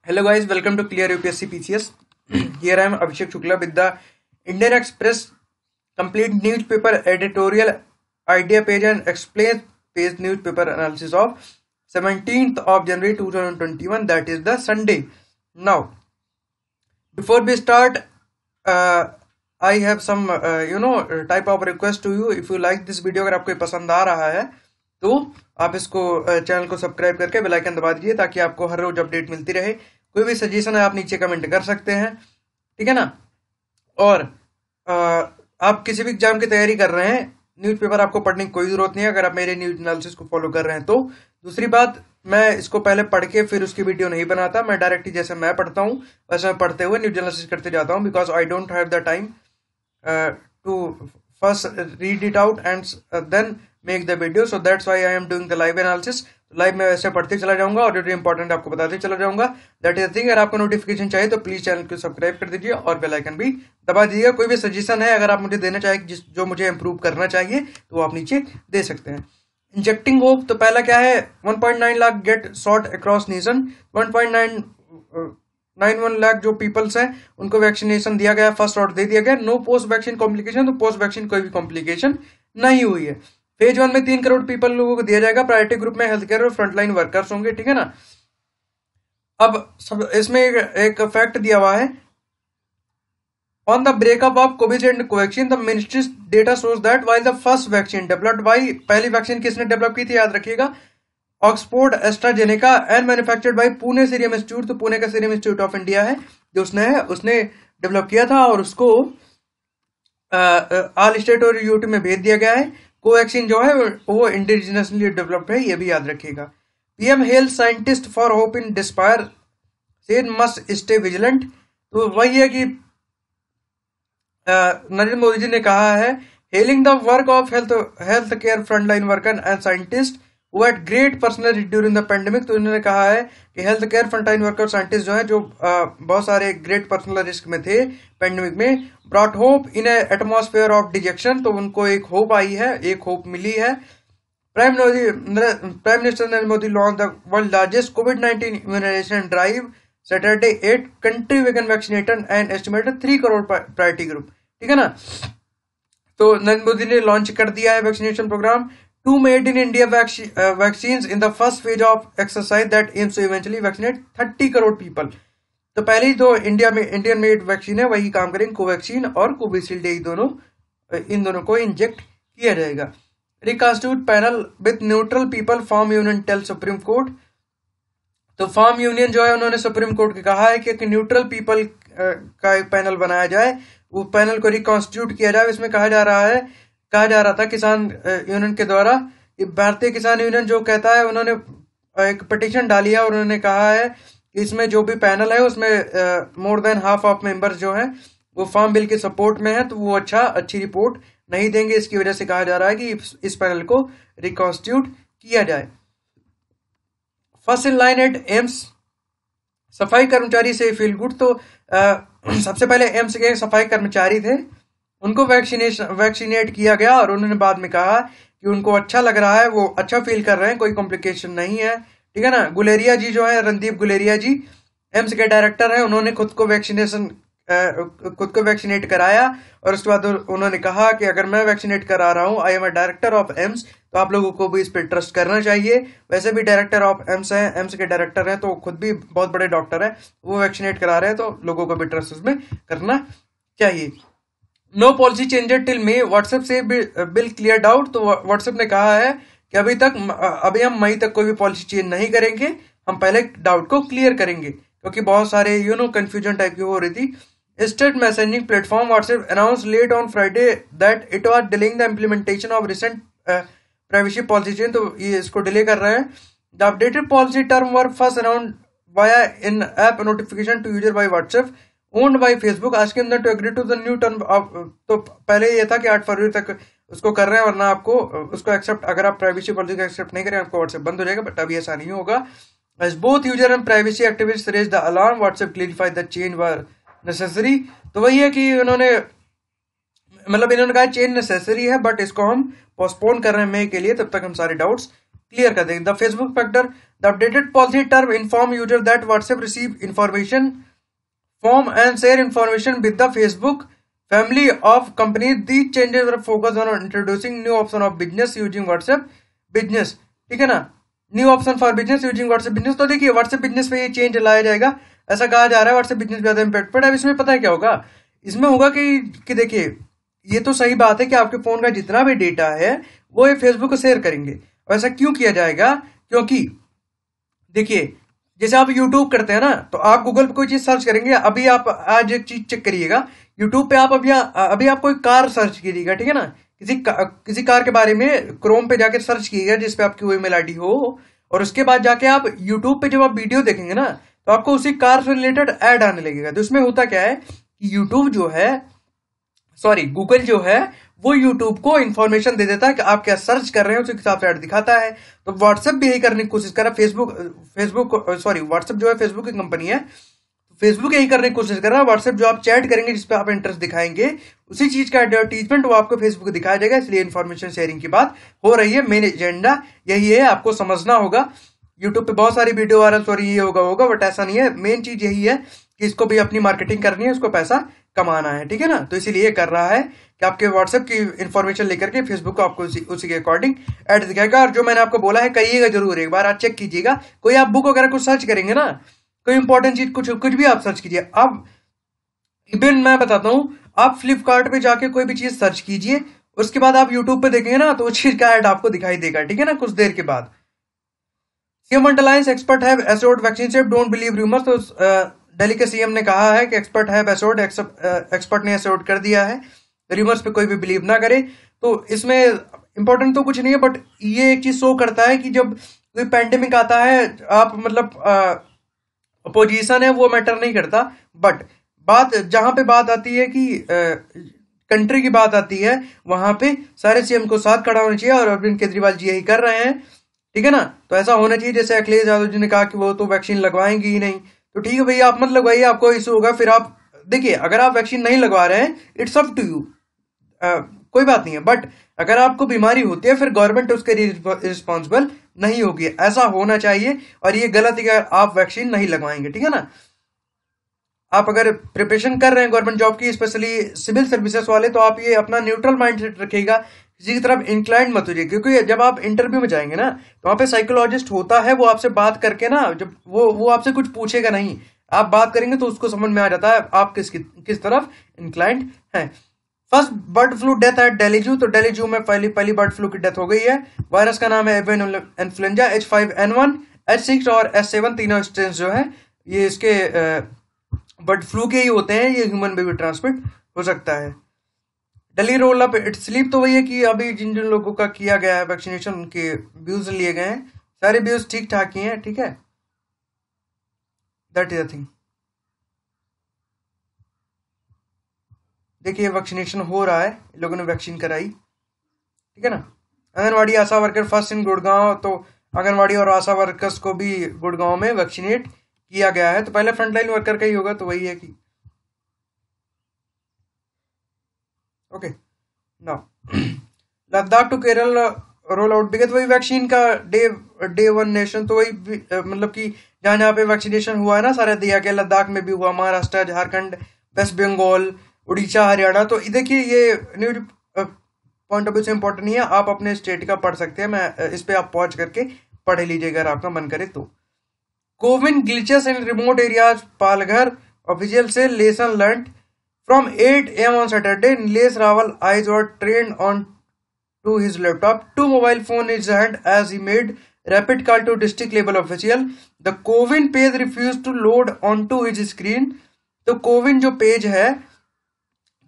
Hello guys, welcome to Clear UPSC PCS. Here I am Abhishek Shukla with the Indian Express complete newspaper editorial idea page and explain page newspaper analysis of 17th of January 2021, that is the Sunday. Now, before we start, I have some type of request to you. If you like this video, अगर आपको पसंद आ रहा है तो आप इसको channel को subscribe करके बेल आइकन दबा दीजिए ताकि आपको हर रोज अपडेट मिलती रहे। कोई भी सजेशन है आप नीचे कमेंट कर सकते हैं, ठीक है ना। और आप किसी भी एग्जाम की तैयारी कर रहे हैं, न्यूज़पेपर आपको पढ़ने की कोई जरूरत नहीं है अगर आप मेरे न्यूज एनालिसिस को फॉलो कर रहे हैं तो। दूसरी बात, मैं इसको पहले पढ़ के फिर उसकी वीडियो नहीं बनाता, मैं डायरेक्टली जैसे मैं पढ़ता हूँ वैसे मैं पढ़ते हुए न्यूज एनालिसिस करते जाता हूँ, because I don't have the time to first read it out and then make the video, so that's why I am doing the live analysis. Live में वैसे पढ़ते चला जाऊंगा और जो इंपॉर्टेंट आपको बताते चला जाऊंगा, दैट इज द थिंग। अगर आपको नोटिफिकेशन चाहिए तो प्लीज चैनल को सब्सक्राइब कर दीजिए और बेल आइकन भी दबा दीजिएगा। कोई भी सजेशन है अगर आप मुझे देना चाहें जो मुझे इंप्रूव करना चाहिए तो आप नीचे दे सकते हैं। इंजेक्टिंग होप, तो पहला क्या है, 1.9 lakh get shot across nation. 1.91 lakh जो पीपल्स हैं उनको वैक्सीनेशन दिया गया, फर्स्ट शॉट दे दिया गया। नो पोस्ट वैक्सीन कॉम्प्लिकेशन, तो पोस्ट वैक्सीन कोई भी कॉम्प्लिकेशन नहीं हुई है। फेज 1 में 3 करोड़ पीपल लोगों को दिया जाएगा। प्रायोरिटी ग्रुप में हेल्थ केयर और फ्रंटलाइन वर्कर्स होंगे, ठीक है ना। अब सब इसमें एक फैक्ट दिया हुआ है, on the breakup of Covishield and Covaxin the ministries data shows that while the first vaccine developed by, पहली वैक्सीन किसने डेवलप की थी याद रखिएगा, Oxford AstraZeneca and manufactured by Pune serum institute, तो पुणे का सीरम इंस्टीट्यूट ऑफ इंडिया है जो उसने डेवलप किया था और उसको ऑल स्टेट और यूटी में भेज दिया गया है। कोवैक्सीन जो है वो इंडिजिनसली डेवलप्ड है, ये भी याद रखिएगा। PM health scientist for hope in despair said must stay vigilant, तो वही है कि नरेंद्र मोदी जी ने कहा है, hailing the work of health care frontline worker and scientist who had great personal during the pandemic, तो इन्होंने कहा है कि health care frontline worker scientist जो है जो बहुत सारे ग्रेट पर्सनल रिस्क में थे पेंडेमिक में, brought hope in atmosphere of detection, तो उनको एक होप आई है, एक होप मिली है। Prime minister Narendra Modi launch the world largest कोविड-19 immunization drive Saturday 8 country began vaccinated and estimated 3 crore priority group, ठीक है ना। तो नरेंद्र मोदी ने लॉन्च कर दिया है vaccination program. 2 made in India vaccines in the first phase of exercise that aims to eventually vaccinate 30 crore people, तो पहली जो इंडियन मेड वैक्सीन है वही काम करेंगे, कोवैक्सीन और कोविशील्ड, इन दोनों को इंजेक्ट किया जाएगा। Reconstitute panel with neutral people farm union tell Supreme Court, तो फार्म यूनियन जो है उन्होंने सुप्रीम कोर्ट को कहा है कि न्यूट्रल पीपल का एक पैनल बनाया जाए, वो पैनल को रिकॉन्स्टिट्यूट किया जाए। इसमें कहा जा रहा था किसान यूनियन के द्वारा, भारतीय किसान यूनियन जो कहता है, उन्होंने एक पिटीशन डाली है और उन्होंने कहा है कि इसमें जो भी पैनल है उसमें more than half of members जो हैं वो फार्म बिल के सपोर्ट में है, तो वो अच्छी रिपोर्ट नहीं देंगे। इसकी वजह से कहा जा रहा है कि इस पैनल को रिकॉन्स्टिट्यूट किया जाए। First in line at AIIMS, सफाई कर्मचारी से फील गुड, तो सबसे पहले एम्स के सफाई कर्मचारी थे, उनको वैक्सीनेट किया गया और उन्होंने बाद में कहा कि उनको अच्छा लग रहा है, वो अच्छा फील कर रहे हैं, कोई कॉम्प्लिकेशन नहीं है, ठीक है ना। गुलेरिया जी जो है, रणदीप गुलेरिया जी एम्स के डायरेक्टर हैं, उन्होंने खुद को वैक्सीनेट कराया और उसके बाद उन्होंने कहा कि अगर मैं वैक्सीनेट करा रहा हूं, I am a director of AIIMS, तो आप लोगों को भी इस पर ट्रस्ट करना चाहिए। वैसे भी डायरेक्टर ऑफ एम्स हैं, एम्स के डायरेक्टर हैं, तो खुद भी बहुत बड़े डॉक्टर हैं, वो वैक्सीनेट करा रहे हैं, तो लोगों को भी ट्रस्ट उसमें करना चाहिए। नो पॉलिसी चेंजेड टिल मे, व्हाट्सएप से बिल क्लियर डाउट, तो व्हाट्सएप ने कहा है कि अभी हम मई तक कोई भी पॉलिसी चेंज नहीं करेंगे, हम पहले डाउट को क्लियर करेंगे, क्योंकि बहुत सारे कंफ्यूजन टाइप की हो रही थी। State messaging platform WhatsApp announce late on Friday that it was delaying the implementation of recent privacy policy change, तो ये इसको डिले कर रहे हैं। The updated policy term were first announce via in app notification to user by WhatsApp owned by Facebook asking them to agree to the new term of, तो पहले ये था कि 8 फरवरी तक उसको कर रहे हैं, वरना आपको उसको एक्सेप्ट, अगर आप प्राइवेसी पॉलिसी को एक्सेप्ट नहीं करें आपको व्हाट्सएप बंद हो जाएगा, बट अभी ऐसा नहीं होगा। As both user and privacy activists raised the alarm, WhatsApp clarified the change were necessary, तो वही है कि इन्होंने कहा चेंज नेसेसरी है, बट इसको हम पोस्टपोन कर रहे हैं मई के लिए, तब तक हम सारे डाउट्स क्लियर कर देंगे। The Facebook factor the updated policy term inform user that WhatsApp receive information form and share information with the Facebook family of companies. These changes are focused on introducing new option of business using WhatsApp business. ठीक है ना, new option for business using WhatsApp business. तो देखिए WhatsApp business पे ये change लाया जाएगा, ऐसा कहा जा रहा है. व्हाट्सएप बिजनेस ज्यादा इम्पैक्ट पड़ा. अब इसमें पता है क्या होगा, इसमें होगा कि देखिए ये तो सही बात है कि आपके फोन का जितना भी डेटा है वो ये फेसबुक को शेयर करेंगे. ऐसा क्यों किया जाएगा, क्योंकि देखिए जैसे आप YouTube करते हैं ना, तो आप गूगल पे कोई चीज सर्च करेंगे. अभी आप आज एक चीज चेक करिएगा, YouTube पे आप अभी आप कोई कार सर्च कीजिएगा, ठीक है ना, किसी कार के बारे में क्रोम पे जाके सर्च कीजिएगा जिसपे आपकी वो ईमेल आईडी हो, और उसके बाद जाके आप YouTube पे जब आप वीडियो देखेंगे ना, तो आपको उसी कार से रिलेटेड ऐड आने लगेगा. तो इसमें होता क्या है कि गूगल जो है वो YouTube को इंफॉर्मेशन दे देता है कि आप क्या सर्च कर रहे हैं, उस हिसाब से ऐड दिखाता है. तो व्हाट्सएप भी यही करने की कोशिश कर रहा है. व्हाट्सएप जो है फेसबुक की कंपनी है, फेसबुक यही करने की कोशिश कर रहा है. व्हाट्सएप जो आप चैट करेंगे, जिसपे आप इंटरेस्ट दिखाएंगे, उसी चीज का एडवर्टीजमेंट वो आपको फेसबुक को दिखाया जाएगा. इसलिए इन्फॉर्मेशन शेयरिंग की बात हो रही है. मेन एजेंडा यही है, आपको समझना होगा. यूट्यूब पे बहुत सारी वीडियो वायरल हो रही है, होगा बट ऐसा नहीं है. मेन चीज यही है कि इसको भी अपनी मार्केटिंग करनी है, उसको पैसा कमाना है, ठीक है ना. तो इसीलिए कर रहा है कि आपके व्हाट्सएप की इंफॉर्मेशन लेकर के फेसबुक को आपको उसी के अकॉर्डिंग ऐड दिखाएगा. और जो मैंने आपको बोला है करिएगा जरूर, एक बार आप चेक कीजिएगा. कोई आप बुक वगैरह कुछ सर्च करेंगे ना, कोई इंपॉर्टेंट चीज कुछ भी आप सर्च कीजिए. अब इवन मैं बताता हूं, आप फ्लिपकार्ट पे जाके कोई भी चीज सर्च कीजिए, उसके बाद आप यूट्यूब पे देखेंगे ना, तो उस चीज का ऐड आपको दिखाई देगा, ठीक है ना, कुछ देर के बाद. CM underlines expert have assured vaccine safe, don't believe rumours. तो दिल्ली के सीएम ने कहा है कि एक्सपर्ट हैव एश्योर्ड, एक्सपर्ट ने एश्योर्ड कर दिया है, रूमर्स पे कोई भी बिलीव ना करे. तो इसमें इंपॉर्टेंट तो कुछ नहीं है, बट ये एक चीज शो करता है कि जब कोई पैंडेमिक आता है, आप मतलब अपोजिशन है वो मैटर नहीं करता, बट जहां पे बात आती है कि कंट्री की बात आती है, वहां पे सारे सीएम को साथ खड़ा होना चाहिए. और अरविंद केजरीवाल जी यही कर रहे हैं, ठीक है ना. तो ऐसा होना चाहिए. जैसे अखिलेश यादव जी ने कहा कि वो तो वैक्सीन लगवाएंगे ही नहीं, तो ठीक है भैया आप मत लगवाइए, आपको इशू होगा. फिर आप देखिए, अगर आप वैक्सीन नहीं लगवा रहे हैं, इट्स अप टू यू, कोई बात नहीं है. बट अगर आपको बीमारी होती है, फिर गवर्नमेंट उसके रिस्पॉन्सिबल नहीं होगी. ऐसा होना चाहिए. और ये गलत है कि आप वैक्सीन नहीं लगवाएंगे, ठीक है ना. आप अगर प्रिपरेशन कर रहे हैं गवर्नमेंट जॉब की, स्पेशली सिविल सर्विसेज वाले, तो आप ये अपना न्यूट्रल माइंडसेट रखिएगा, किसी की तरफ इंक्लाइंड मत होइए. क्योंकि जब आप इंटरव्यू में जाएंगे ना, तो वहां पे साइकोलॉजिस्ट होता है, वो आपसे बात करके ना, जब वो आपसे कुछ पूछेगा नहीं, आप बात करेंगे तो उसको समझ में आ जाता है आप किस तरफ इंक्लाइंड हैं. First bird flu death eight Delhi जू. तो दिल्ली जू में पहली बर्ड फ्लू की डेथ हो गई है. वायरस का नाम है एवियन इन्फ्लुएंजा H5N1, H6 और H7. तीनों स्ट्रेन जो है ये इसके बर्ड फ्लू के ही होते हैं. ये ह्यूमन पे भी ट्रांसमिट हो सकता है. Delhi roll up it sleep. तो वही है कि अभी जिन जिन लोगों का किया गया है वैक्सीनेशन, उनके व्यूज लिए गए हैं, सारे व्यूज ठीक ठाक ही हैं, ठीक है. That is the thing. देखिए वैक्सीनेशन हो रहा है, लोगों ने वैक्सीन कराई, ठीक है ना. आंगनवाड़ी आशा वर्कर फर्स्ट इन गुड़गांव. तो आंगनवाड़ी और आशा वर्कर्स को भी गुड़गांव में वैक्सीनेट किया गया है. तो पहले फ्रंटलाइन वर्कर का ही होगा. तो वही है कि okay now Ladakh to Kerala roll out बिगत. वही वैक्सीन का डे वन नेशन. तो वही मतलब कि जहाँ पे वैक्सीनेशन हुआ है ना, सारा दिया गया. लद्दाख में भी हुआ, महाराष्ट्र, झारखंड, वेस्ट बंगाल, उड़ीसा, हरियाणा. तो देखिए ये न्यूज पॉइंट ऑफ व्यू से इंपॉर्टेंट नहीं है, आप अपने स्टेट का पढ़ सकते हैं. मैं इस पे आप पॉज करके पढ़ लीजिए अगर आपका मन करे तो. कोविन ग्लिचेस इन रिमोट एरियाज, पालघर ऑफिशियल से lesson learn. From 8 a.m. on Saturday, Nilesh Rawal eyes were trained on to his laptop. 2 mobile phone in his hand as he made rapid call to district level official. The Cowin page refused to load onto his screen. तो Cowin जो page है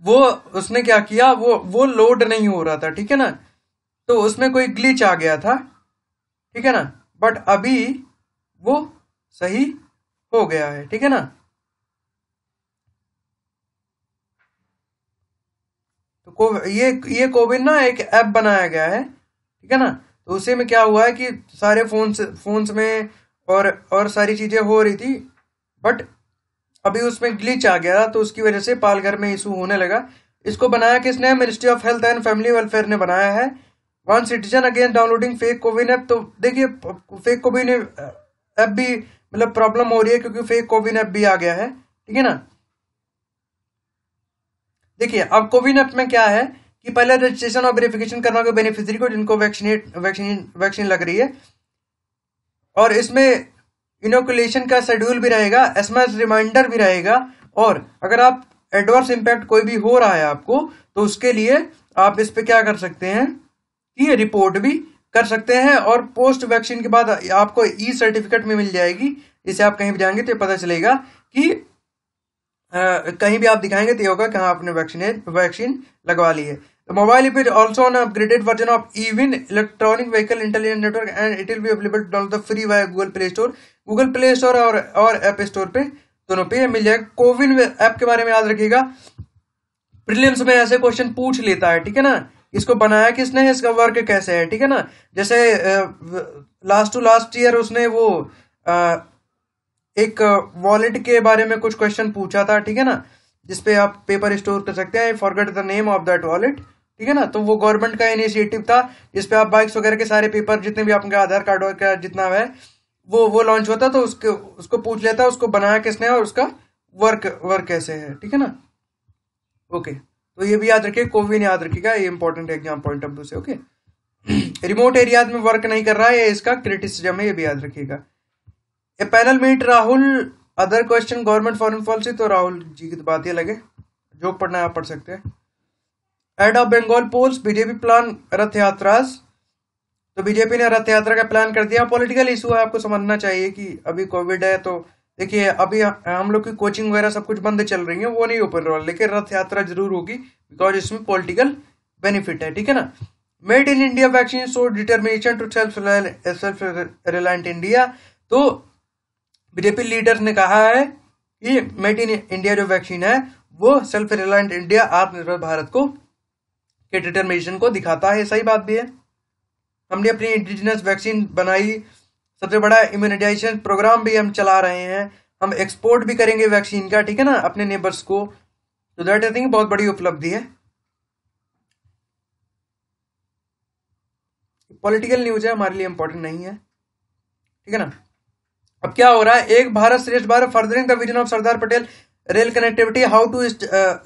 वो उसने क्या किया, वो load नहीं हो रहा था, ठीक है ना. तो उसमें कोई ग्लिच आ गया था, ठीक है ना. बट अभी वो सही हो गया है, ठीक है ना. तो ये कोविन ना एक ऐप बनाया गया है, ठीक है ना. तो उसी में क्या हुआ है कि सारे फोन्स में और सारी चीजें हो रही थी, बट अभी उसमें ग्लिच आ गया, तो उसकी वजह से पालघर में इशू होने लगा. इसको बनाया किसने? Ministry of health and family welfare ने बनाया है. One citizen against downloading fake CoWIN app. तो देखिए फेक कोविन ऐप भी मतलब प्रॉब्लम हो रही है, क्योंकि फेक कोविन ऐप भी आ गया है, ठीक है ना। देखिए अब कोविन ऐप में क्या है कि पहले रजिस्ट्रेशन और वेरिफिकेशन करना होगा बेनिफिशियरी को जिनको वैक्सीन लग रही है, और इसमें इनोकुलेशन का शेड्यूल भी रहेगा, एसएमएस रिमाइंडर भी रहेगा, और अगर आप एडवर्स इम्पैक्ट कोई भी हो रहा है आपको, तो उसके लिए आप इस पे क्या कर सकते हैं कि रिपोर्ट भी कर सकते हैं, और पोस्ट वैक्सीन के बाद आपको ई सर्टिफिकेट में मिल जाएगी, जिसे आप कहीं भी जाएंगे तो पता चलेगा कि कहीं भी आप दिखाएंगे तो ये होगा कि हाँ आपने वैक्सीन लगवा ली है। The mobile app is also an upgraded version of EVIN electronic vehicle intelligence network and it will be available to download the free via Google Play Store। Google Play Store और App Store पे दोनों पे मिल जाएगा। CoWIN app के बारे में याद रखिएगा, प्रीलिम्स में ऐसे क्वेश्चन पूछ लेता है, ठीक है ना। इसको बनाया किसने है, इसका वर्क कैसे है, ठीक है ना। जैसे लास्ट ईयर उसने वो एक वॉलेट के बारे में कुछ क्वेश्चन पूछा था, ठीक है ना, जिसपे आप पेपर स्टोर कर सकते हैं। Forget the name of that wallet, ठीक है ना। तो वो गवर्नमेंट का इनिशिएटिव था जिसपे आप बाइक्स वगैरह के सारे पेपर जितने भी आपके आधार कार्ड वगैरह जितना है वो लॉन्च होता, तो उसको पूछ लेता, उसको बनाया किसने और उसका वर्क कैसे है, ठीक है ना। ओके, तो ये भी याद रखिए, कोविन याद रखिएगा, ये important exam point of view से। ओके, रिमोट एरियाज में वर्क नहीं कर रहा है, इसका क्रिटिसिज्म है, ये भी याद रखिएगा। A panel meet Rahul other question government foreign policy, तो राहुल जी की तो बात ही लगे, जो पढ़ना है आप पढ़ सकते हैं। Head of Bengal polls BJP plan Rath Yatra, तो बीजेपी ने रथ यात्रा का प्लान कर दिया। पॉलिटिकल इशू है, आपको समझना चाहिए कि अभी कोविड है, तो देखिए अभी हम लोग की कोचिंग वगैरह सब कुछ बंद चल रही है, वो नहीं ओपन रहा, लेकिन रथ यात्रा जरूर होगी बिकॉज इसमें पॉलिटिकल बेनिफिट है, ठीक है ना। Made in India vaccine show determination to self reliant India, तो बीजेपी लीडर ने कहा है कि मेड इन इंडिया जो वैक्सीन है वो सेल्फ रिलायंट इंडिया, आत्मनिर्भर भारत को के डिटर्मिनेशन को दिखाता है। सही बात भी है, हमने अपनी इंडिजिनस वैक्सीन बनाई, सबसे बड़ा इम्यूनाइजेशन प्रोग्राम भी हम चला रहे हैं, हम एक्सपोर्ट भी करेंगे वैक्सीन का, ठीक है ना, अपने नेबर्स को, तो दैट आई थिंक बहुत बड़ी उपलब्धि है। पॉलिटिकल न्यूज है, हमारे लिए इंपॉर्टेंट नहीं है, ठीक है ना। अब क्या हो रहा है, Ek Bharat Shreshtha Bharat furthering the vision of Sardar Patel rail connectivity how to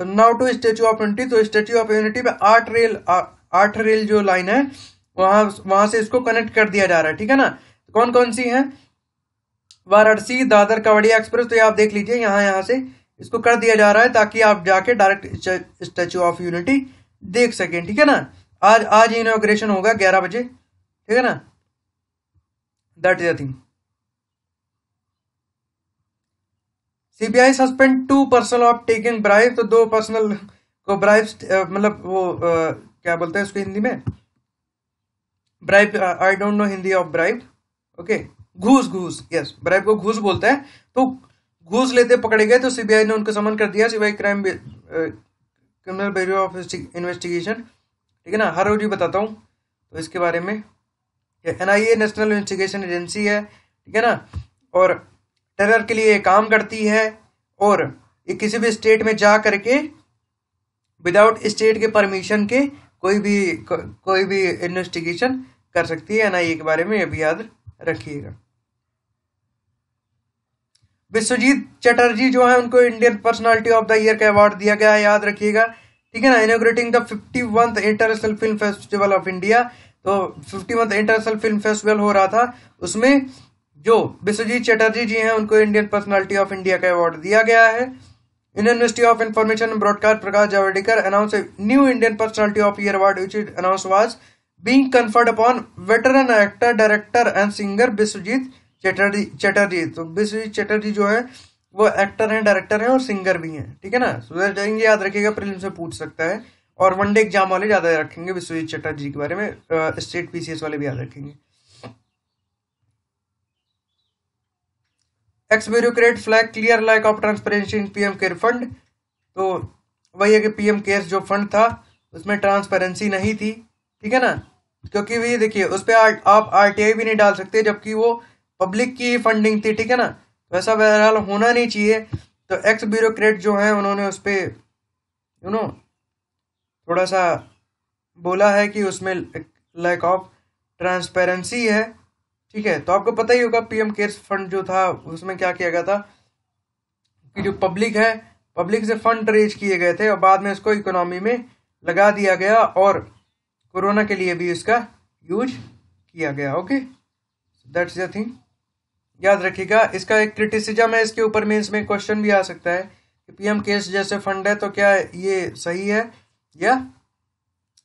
now to Statue of Unity, तो स्टेच्यू ऑफ यूनिटी पे 8 रेल जो लाइन है वहां से इसको कनेक्ट कर दिया जा रहा है, ठीक है ना। कौन कौन सी है, वाराणसी दादर कावड़िया एक्सप्रेस, तो ये आप देख लीजिए, यहाँ से इसको कर दिया जा रहा है ताकि आप जाके डायरेक्ट स्टेच्यू ऑफ यूनिटी देख सकें, ठीक है ना। आज इनॉग्रेशन होगा 11 बजे, ठीक है ना, that is the thing. CBI suspend 2 person of taking bribe, तो 2 पर्सनल को ब्राइब मतलब वो क्या बोलते हैं उसको हिंदी में, bribe, I don't know Hindi of bribe, okay, घूस, यस, ब्राइब को घूस बोलते हैं, तो घूस लेते पकड़े गए, तो सीबीआई ने उनको समन कर दिया, CBI criminal bureau of investigation, ठीक है ना। हर रोज ही बताता हूँ तो इसके बारे में, एनआईए नेशनल इन्वेस्टिगेशन एजेंसी है, ठीक है ना, और टेरर के लिए काम करती है, और ये किसी भी स्टेट में जा करके विदाउट स्टेट के परमिशन के कोई भी इन्वेस्टिगेशन कर सकती है, एनआईए के बारे में ये भी याद रखिएगा। विश्वजीत चटर्जी जो है उनको Indian personality of the year का अवार्ड दिया गया है, याद रखिएगा, ठीक है ना। Inaugurating the 51th international film festival of India, तो 51th इंटरनेशनल फिल्म फेस्टिवल हो रहा था, उसमें जो विश्वजीत चटर्जी जी हैं उनको इंडियन पर्सनालिटी ऑफ इंडिया का अवार्ड दिया गया है। Indian ministry of information and broadcast Prakash Javadekar announce new Indian personality of year award which announce was being conferred upon veteran actor director and singer Vishwajit Chatterjee. तो विश्वजीत चटर्जी जो है वो एक्टर हैं, डायरेक्टर हैं और सिंगर भी हैं, ठीक है ना। सो याद रखिएगा, प्रीलिम्स से पूछ सकता है, और वनडे एग्जाम वाले ज्यादा रखेंगे विश्वजीत चटर्जी के बारे में, स्टेट पीसीएस वाले भी याद रखेंगे। Ex bureaucrat flag clear lack of transparency in PM care fund, तो वही है कि पीएम केयर जो फंड था उसमें ट्रांसपेरेंसी नहीं थी, ठीक है ना, क्योंकि भी देखिए उस पर आप आरटीआई भी नहीं डाल सकते, जबकि वो पब्लिक की फंडिंग थी, ठीक है ना, तो ऐसा बहरहाल होना नहीं चाहिए। तो एक्स ब्यूरोक्रेट जो है उन्होंने उस पर थोड़ा सा बोला है कि उसमें लैक ऑफ ट्रांसपेरेंसी है, ठीक है, तो आपको पता ही होगा पीएम केयर्स फंड जो था उसमें क्या किया गया था कि जो पब्लिक है, पब्लिक से फंड रेज किए गए थे और बाद में इसको इकोनॉमी में लगा दिया गया और कोरोना के लिए भी इसका यूज किया गया। ओके, दैट्स द थिंग, याद रखिएगा। इसका एक क्रिटिसिज्म है इसके ऊपर में, इसमें क्वेश्चन भी आ सकता है कि पीएम केयर्स जैसे फंड है तो क्या ये सही है या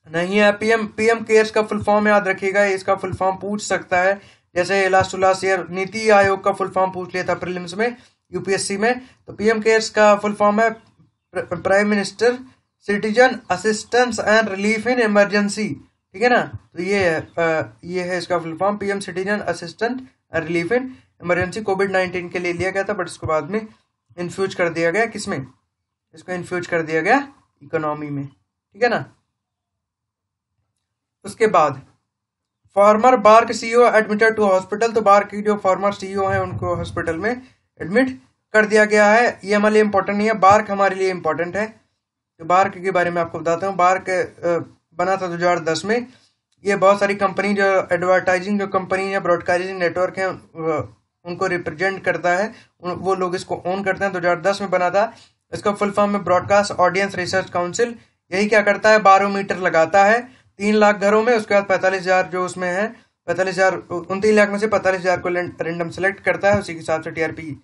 नहीं है। पीएम केयर्स का फुल फॉर्म याद रखिएगा, इसका फुल फॉर्म पूछ सकता है, जैसे last to last year NITI Aayog का फुल फॉर्म पूछ लिया था प्रीलिम्स में यूपीएससी में। तो पीएम केयर्स का फुल फॉर्म है prime minister citizen assistance and relief in emergency, ठीक है ना। तो ये है इसका full form, PM citizen assistant and relief in emergency. COVID के लिए लिया गया था बट इसको बाद में इन्फ्यूज कर दिया गया, किसमें, इसको इन्फ्यूज कर दिया गया इकोनॉमी में, ठीक है ना। उसके बाद former BARC CEO admitted to hospital, तो बार्क की जो फॉर्मर सीईओ हैं उनको हॉस्पिटल में एडमिट कर दिया गया है। ये हमारे लिए इंपॉर्टेंट नहीं है, बार्क हमारे लिए इंपॉर्टेंट है। तो बार्क के बारे में आपको बताता हूँ। बार्क बना था 2010 में। ये बहुत सारी कंपनी जो एडवर्टाइजिंग जो कंपनी है, ब्रॉडकास्टिंग नेटवर्क है, उनको रिप्रेजेंट करता है, वो लोग इसको ओन करते हैं। 2010 में बना था। इसका फुल फॉर्म है ब्रॉडकास्ट ऑडियंस रिसर्च काउंसिल। यही क्या करता है, बारोमीटर लगाता है 3 लाख घरों में। उसके बाद 45,000 जो उसमें है, 45,000 29 लाख में से 45,000 को रेंडम सेलेक्ट करता है, उसी के हिसाब से टीआरपी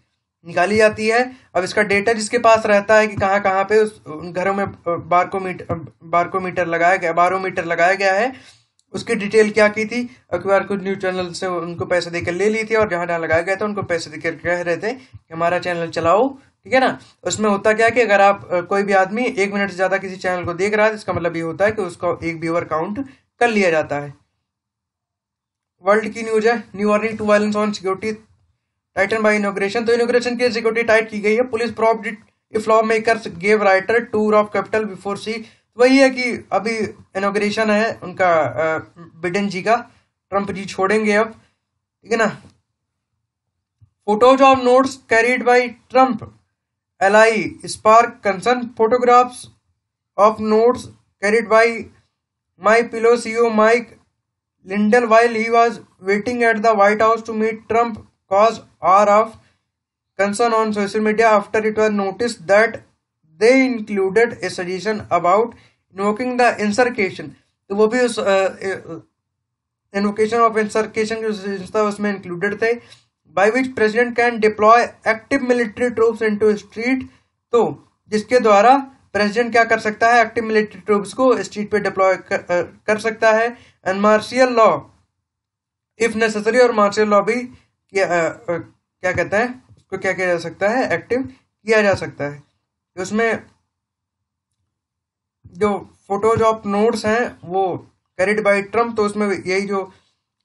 निकाली जाती है। अब इसका डेटा जिसके पास रहता है कि कहाँ कहाँ पे उन घरों में बारोमीटर लगाया गया है, उसकी डिटेल क्या की थी। अखबार कुछ न्यूज चैनल से उनको पैसे देकर ले ली थी और जहाँ जहाँ लगाया गया था उनको पैसे देकर कह रहे थे कि हमारा चैनल चलाओ, ठीक है ना। उसमें होता क्या है कि अगर आप कोई भी आदमी 1 मिनट से ज्यादा किसी चैनल को देख रहा है तो इसका मतलब ये होता है कि उसको एक व्यूअर काउंट कर लिया जाता है। वर्ल्ड की न्यूज है, new warning to violence on security titan by inauguration. तो इनॉग्रेशन की सिक्योरिटी टाइट की गई है। Police probed it if lawmakers gave rioter tour of Capitol before see. वही है कि अभी इनॉग्रेशन है उनका, बिडेन जी का, ट्रंप जी छोड़ेंगे अब, ठीक है ना। Photos of notes carried by Trump ally spark concern. Photographs of notes carried by MyPillow CEO Mike Lindell while he was waiting at the White House to meet Trump caused hour of concern on social media after it was noticed that they included a suggestion about invoking the insurrection। तो वो भी उस invocation of insurrection जो suggestion था उसमें included थे, by which president can deploy active military troops into street। तो जिसके द्वारा प्रेसिडेंट क्या कर सकता है, एक्टिव मिलिट्री ट्रूप्स को स्ट्रीट पे डिप्लॉय कर सकता है। And martial law if necessary, और मार्शियल लॉ भी क्या कहता है उसको, क्या किया जा सकता है, एक्टिव किया जा सकता है। उसमें जो फोटोज ऑफ नोट्स हैं वो कैरिड बाय ट्रम्प, तो उसमें यही जो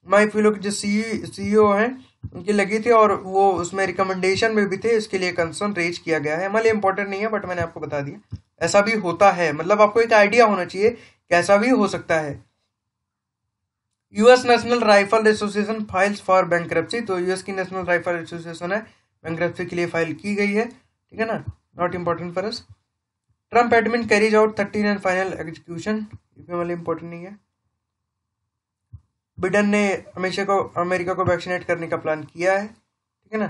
माई पिलो के जो सीईओ हैं उनकी लगी थी और वो उसमें रिकमेंडेशन में भी थे, इसके लिए कंसर्न रेज किया गया है। हमारे लिए इंपॉर्टेंट नहीं है बट मैंने आपको बता दिया ऐसा भी होता है, मतलब आपको एक आइडिया होना चाहिए कि ऐसा भी हो सकता है। US national rifle association files for bankruptcy. तो यूएस की नेशनल राइफल एसोसिएशन है, बैंक्रप्सी के लिए फाइल की गई है, ठीक है ना, not important for us. Trump admin carries out 13 and final execution, ये वाले इंपॉर्टेंट नहीं है। बिडेन ने अमेरिका को वैक्सीनेट करने का प्लान किया है, ठीक है ना।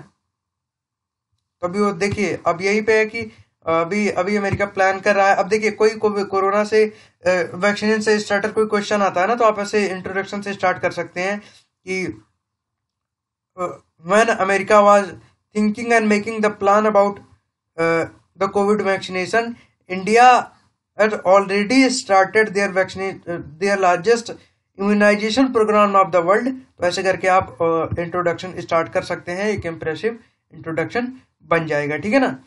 तो अभी वो देखिए, अब यही पे है कि अभी अमेरिका प्लान कर रहा है। अब देखिए कोई कोरोना से वैक्सीनेशन से स्टार्टर कोई क्वेश्चन आता है ना, तो आप ऐसे इंट्रोडक्शन से स्टार्ट कर सकते हैं कि when America was thinking and making the plan about the covid vaccination, India had already started their largest immunization program of the world. तो ऐसे करके आप इंट्रोडक्शन स्टार्ट कर सकते हैं, एक इंप्रेसिव इंट्रोडक्शन बन जाएगा, ठीक है ना।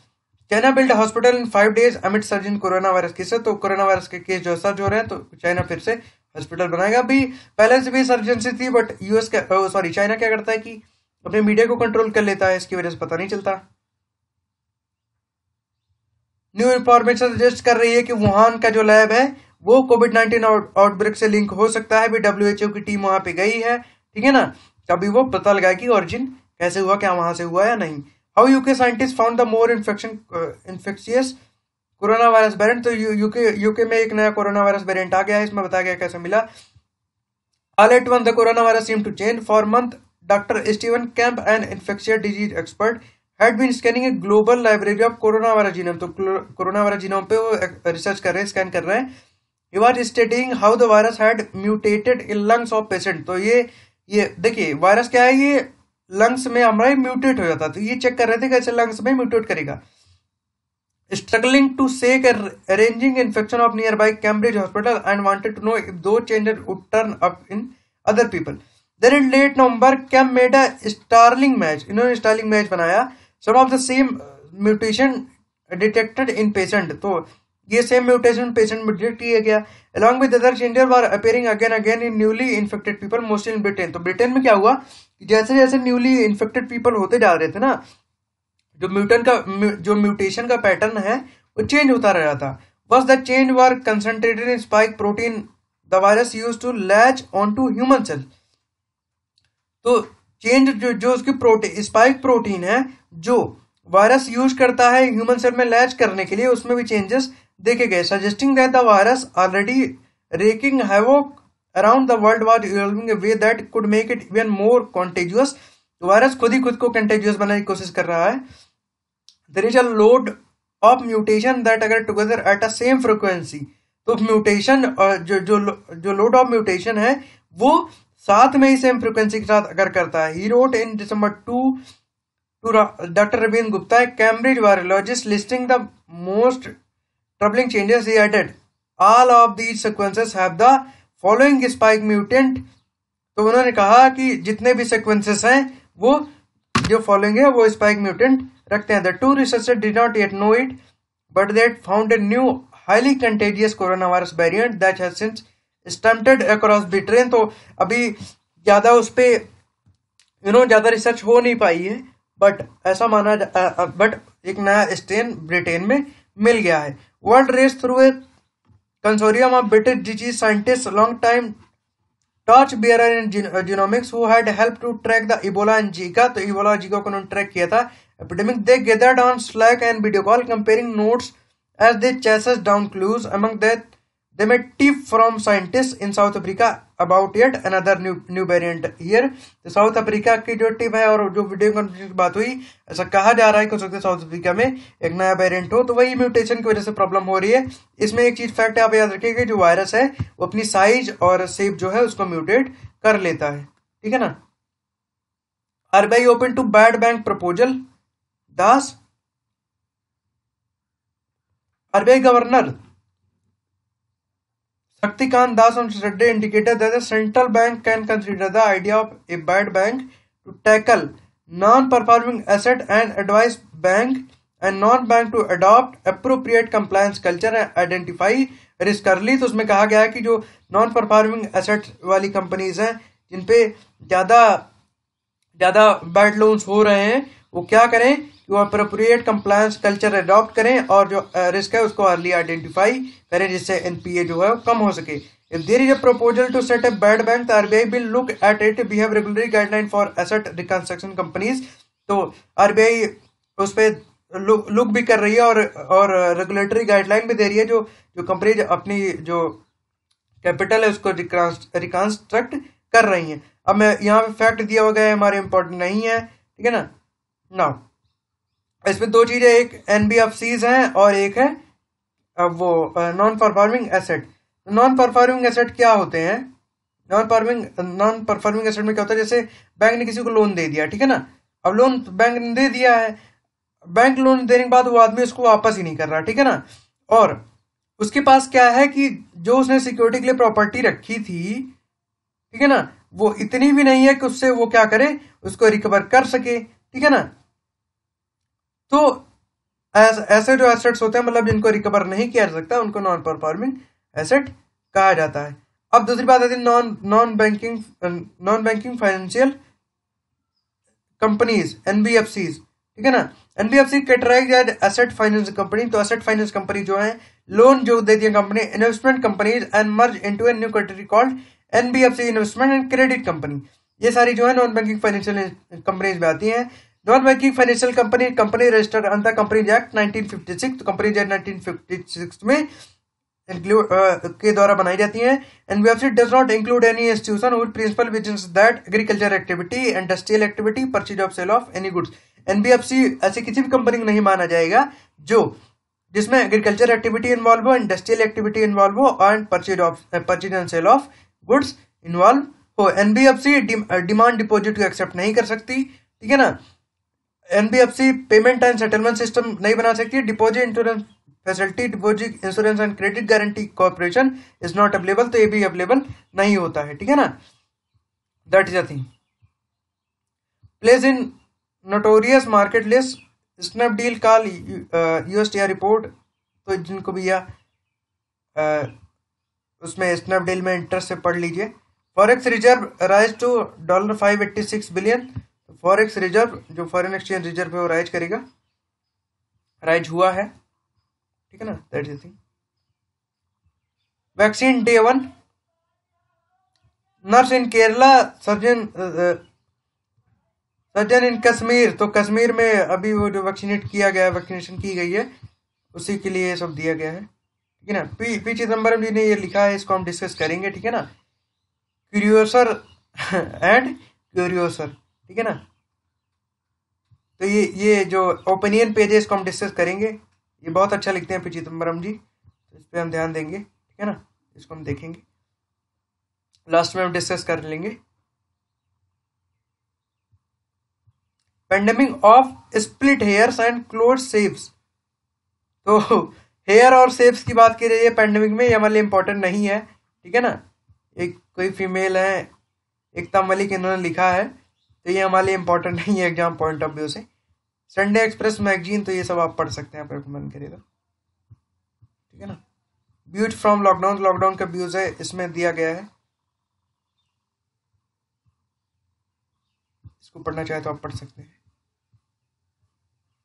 China build hospital in 5 days अमिट सर्ज इन कोरोना वायरस केसेस। तो कोरोना वायरस के केस जो सर्ज हो रहे हैं तो चाइना फिर से हॉस्पिटल बनाएगा। अभी पहले से भी सर्जेंसी थी बट चाइना क्या करता है कि अपने मीडिया को कंट्रोल कर लेता है, इसकी वजह से पता नहीं चलता। न्यू इंफॉर्मेशन सजेस्ट कर रही है कि वुहान का जो लैब है वो कोविड-19 आउटब्रेक से लिंक हो सकता है। अभी डब्ल्यूएचओ की टीम वहां पे गई है, ठीक है ना। अभी वो पता लगाएगी ओरिजिन कैसे हुआ, क्या वहां से हुआ या नहीं। How UK scientist found the more infectious corona virus variant. तो यूके में एक नया कोरोना वायरस वेरिएंट आ गया है, इसमें बताया गया कैसे मिला। All at once the corona virus seem to change for month Dr. Stephen Kemp, an infectious disease expert, had been scanning a global library of coronavirus genome. तो coronavirus genome पे वो रिसर्च कर रहे हैं, स्कैन कर रहे हैं. He was studying how the virus had mutated in lungs of patient. तो ये देखिए वायरस क्या है, ये लंग्स में हमारे म्यूटेट हो जाता है. तो ये चेक कर रहे थे कैसे लंग्स में म्यूटेट करेगा. Struggling to shake a ranging infection of nearby Cambridge Hospital and wanted to know if those changes would turn up in other people. Then in late November, Kemp made a Starling match. इन्होंने Starling match बनाया. Some of the same mutation detected in patient. तो ये same mutation patient में detect किया गया. Along with other changes were appearing again in newly infected people, mostly in Britain. तो Britain में क्या हुआ कि जैसे जैसे newly infected people होते जा रहे थे ना, जो म्यूटेशन का पैटर्न है वो चेंज होता रहा था. Was the change were concentrated in spike protein the virus used to latch onto human cell. तो चेंज जो उसकी प्रोटीन स्पाइक प्रोटीन है जो वायरस यूज करता है ह्यूमन सेल में लैच करने के लिए, उसमें भी चेंजेस देखे गए, suggesting that the virus already racking havoc around the world was evolving A way that could make it even more contagious. Virus खुद ही खुद को कंटेजियस बनाने की कोशिश कर रहा है. There is a load of mutation that occur together at a same frequency. तो म्यूटेशन जो लोड ऑफ म्यूटेशन है वो साथ में ही सेम फ्रीक्वेंसी के साथ अगर करता है. He wrote in December 2 to Dr. Ravindra Gupta, a Cambridge virologist, listing the most troubling changes. He added, all of these sequences have the following spike mutant. तो उन्होंने कहा कि जितने भी sequences हैं वो जो following है वो spike mutant रखते हैं. The two researchers did not yet know it, but they found a new highly contagious coronavirus variant that has since stamped across Britain. तो अभी ज्यादा उस पे ज्यादा रिसर्च हो नहीं पाई है, बट ऐसा माना बट एक नया स्ट्रेन ब्रिटेन में मिल गया है. World race through a consortium of British disease scientist long time torch bearer in genomics who had help to track the Ebola and Zika. तो इबोला जीका को उन्होंने ट्रैक किया था epidemic. They gathered on Slack and video call comparing notes as they chases down clues. Among that, they met tip from scientists in South Africa about yet another new variant here. तो south Africa की जो tip है और जो video conference की बात हुई, ऐसा कहा जा रहा है कि हो सकता है साउथ अफ्रीका में एक नया वेरिएंट हो. तो वही म्यूटेशन की वजह से प्रॉब्लम हो रही है. इसमें एक चीज फैक्ट आप याद रखिएगा, जो वायरस है वो अपनी साइज और शेप जो है उसको म्यूटेट कर लेता है. ठीक है ना. RBI open to bad bank proposal. Das. RBI governor Shaktikant Das on Saturday indicated that the central bank can consider the idea of a bad bank to tackle non-performing asset and advise bank and non-bank to adopt appropriate compliance culture and identify risk early. तो उसमें कहा गया है कि जो non-performing asset वाली companies हैं जिन पे ज्यादा बैड लोन्स हो रहे हैं वो क्या करें, वो अप्रोप्रिएट कंप्लायंस कल्चर अडॉप्ट करें और जो रिस्क है उसको अर्ली आइडेंटिफाई करें जिससे एनपीए जो है वो कम हो सके. If there is a proposal to set a bad bank, the RBI will look at it. We have regulatory guideline for asset reconstruction companies. तो आरबीआई उस पर लुक भी कर रही है और रेगुलेटरी गाइडलाइन भी दे रही है. जो कंपनीज अपनी जो कैपिटल है उसको रिकंस्ट्रक्ट कर रही हैं. अब मैं यहाँ पे फैक्ट दिया हुआ है, हमारे इंपॉर्टेंट नहीं है. ठीक है ना. नाउ इसमें दो चीजें, एक एनबीएफसीज हैं और एक है वो non performing asset. Non performing asset क्या होते हैं? नॉन परफॉर्मिंग एसेट में क्या होता है, जैसे बैंक ने किसी को लोन दे दिया. ठीक है ना. अब लोन बैंक ने दे दिया है, बैंक लोन देने के बाद वो आदमी उसको वापस ही नहीं कर रहा. ठीक है ना. और उसके पास क्या है कि जो उसने सिक्योरिटी के लिए प्रॉपर्टी रखी थी, ठीक है ना, वो इतनी भी नहीं है कि उससे वो क्या करे, उसको रिकवर कर सके. ठीक है ना. तो ऐसे जो एसेट्स होते हैं मतलब जिनको रिकवर नहीं किया जा सकता उनको नॉन परफॉर्मिंग एसेट कहा जाता है. अब दूसरी बात आती है non banking financial companies, NBFCs. ठीक है ना. NBFC categorized as asset finance company. तो एसेट फाइनेंस कंपनी जो है लोन जो देती है company, investment companies and merge into a new category called NBFC investment and credit company. ये सारी जो है नॉन बैंकिंग फाइनेंशियल कंपनीज में आती हैं. Non banking financial company registered under companies act 1956. तो कंपनीज एक्ट 1956 में इंक्लूड के द्वारा बनाई जाती हैं। NBFC does not include any institution with principal visions that agriculture activity, industrial activity, purchase of sale of any goods. NBFC ऐसी किसी भी कंपनी को नहीं माना जाएगा जो जिसमें एग्रीकल्चर एक्टिविटी इन्वॉल्व हो, इंडस्ट्रियल एक्टिविटी इन्वॉल्व हो and purchase and sale of goods involve हो। एनबीएफसी डिमांड डिपॉजिट को एक्सेप्ट नहीं कर सकती, ठीक है ना। NBFC payment and settlement system नहीं बना सकती। Deposit insurance facility, deposit insurance and credit guarantee corporation is not available, तो ये भी अवेलेबल नहीं होता है, ठीक है ना। That is a thing. Place in notorious market list, Snapdeal call USTR report, तो जिनको भी या उसमें स्नैपडील में इंटरेस्ट से पढ़ लीजिए। Forex reserve rise to $586 billion. Forex reserve जो फॉरेन एक्सचेंज रिजर्व है वो राइज करेगा, राइज हुआ है, ठीक है ना। That is the thing. Vaccine day 1, nurse in Kerala, surgeon इन कश्मीर। तो कश्मीर में अभी वो जो वैक्सीनेट किया गया है, वैक्सीनेशन की गई है, उसी के लिए सब दिया गया है, ठीक है ना। पी चिदम्बरम जी ने ये लिखा है, इसको हम डिस्कस करेंगे, ठीक है ना। क्यूरियोसर एंड क्यूरियोसर, ठीक है ना। तो ये जो ओपिनियन पेज है इसको हम डिस्कस करेंगे। ये बहुत अच्छा लिखते हैं पी चिदम्बरम जी, तो इस पर हम ध्यान देंगे, ठीक है ना। इसको हम देखेंगे, लास्ट में हम डिस्कस कर लेंगे। Pandemic of split hairs and close shapes. तो हेयर और शेप्स की बात की रही है पेंडेमिक में, ये हमारे लिए इंपॉर्टेंट नहीं है, ठीक है ना। एक कोई फीमेल है, एकता मलिक, इन्होंने लिखा है, तो ये हमारे लिए इंपॉर्टेंट नहीं है एग्जाम पॉइंट ऑफ व्यू से। संडे एक्सप्रेस मैगजीन, तो ये सब आप पढ़ सकते हैं आपको मन करे तो, ठीक है ना। व्यूज फ्रॉम लॉकडाउन, लॉकडाउन का व्यूज है, इसमें दिया गया है, इसको पढ़ना चाहे तो आप पढ़ सकते हैं।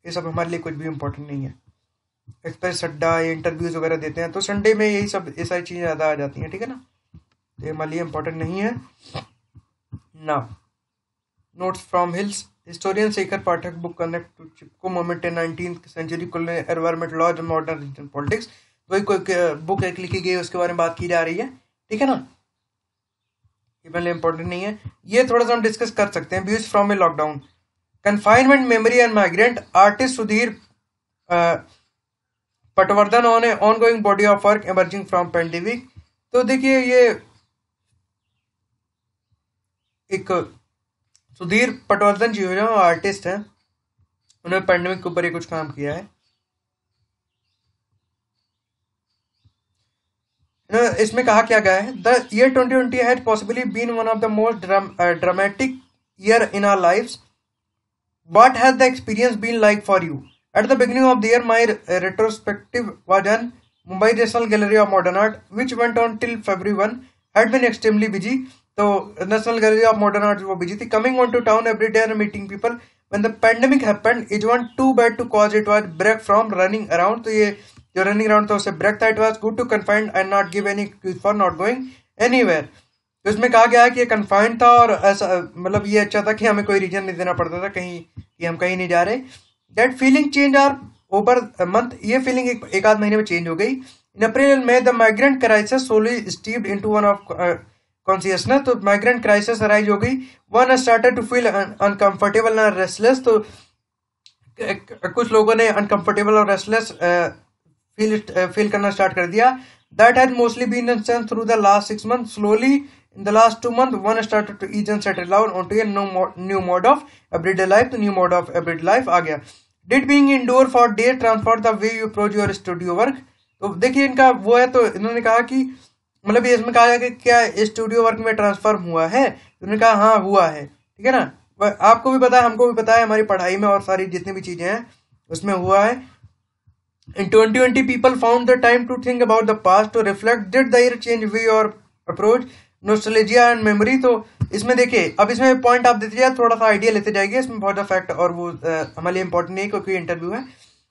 ये सब हमारे लिए कुछ भी इंपॉर्टेंट नहीं है। एक्सप्रेस अड्डा, ये इंटरव्यूज वगैरह देते हैं, तो संडे में यही सब ये सारी चीज़ें ज़्यादा आ जाती हैं, ठीक है ना। तो ये हमारे लिए इंपॉर्टेंट नहीं है ना। Notes from hills, historian Shekhar Pathak book connect to Chipko movement in 19th century environment laws and modern region politics. वही कोई बुक एक लिखी गई है, उसके बारे में बात की जा रही है, ठीक है ना। ये पहले इंपॉर्टेंट नहीं है, ये थोड़ा सा हम डिस्कस कर सकते हैं। Views from A lockdown, confinement memory and migrant, artist Sudhir Patwardhan on A ongoing body of work emerging from pandemic. तो देखिए ये एक सुधीर पटवर्धन जी जो आर्टिस्ट हैं, उन्होंने पेंडेमिक के ऊपर ही कुछ काम किया है। इसमें कहा क्या गया है, the year 2020 had possibly been one of the most dramatic year in our lives. What has the experience been like for you? At the beginning of the year my retrospective was done Mumbai national gallery of modern art which went on till February 1 had been extremely busy. तो national gallery of modern art वो busy थी। Coming on to town every day and meeting people when the pandemic happened it was too bad to cause it was break from running around. तो ये जो running around था उससे break था। It was good to confined and not give any excuse for not going anywhere. तो इसमें कहा गया है कि ये कन्फाइंड था और ऐसा मतलब ये अच्छा था कि हमें कोई रीजन नहीं देना पड़ता था कहीं कि हम कहीं नहीं जा रहे। That feeling change are over month, ये फीलिंग एक आध महीने में चेंज हो गई। इन अप्रैल में the migrant crisis slowly steeped into one of consciousness. तो माइग्रेंट क्राइसिस अराइज हो गई। One started to feel uncomfortable and restless. तो कुछ लोगों ने अनकंफर्टेबल और रेस्टलेस फील करना स्टार्ट कर दिया। That had mostly been in sense through the last 6 months। Slowly in the last 2 months one started to ease and settle down onto a new mode of everyday life. तो new mode of everyday life आ गया। Did being indoor for day transform the way you approach your studio work. तो देखिए इनका वो है, तो इन्होंने कहा कि मतलब ये इसमें कहा है कि क्या स्टूडियो वर्क में ट्रांसफॉर्म हुआ है। उन्होंने कहा हाँ हुआ है, ठीक है ना। आपको भी पता है, हमको भी पता है, हमारी पढ़ाई में और सारी जितनी भी चीजें हैं उसमें हुआ है। In 2020, people found the time to think about the past, to reflect. Did the year change way or approach nostalgia and memory? तो इसमें देखिए, अब इसमें पॉइंट आप देते जाए, थोड़ा सा आइडिया लेते जाएंगे। इसमें बहुत फैक्ट और वो हमारे लिए इंपॉर्टेंट नहीं है क्योंकि इंटरव्यू है।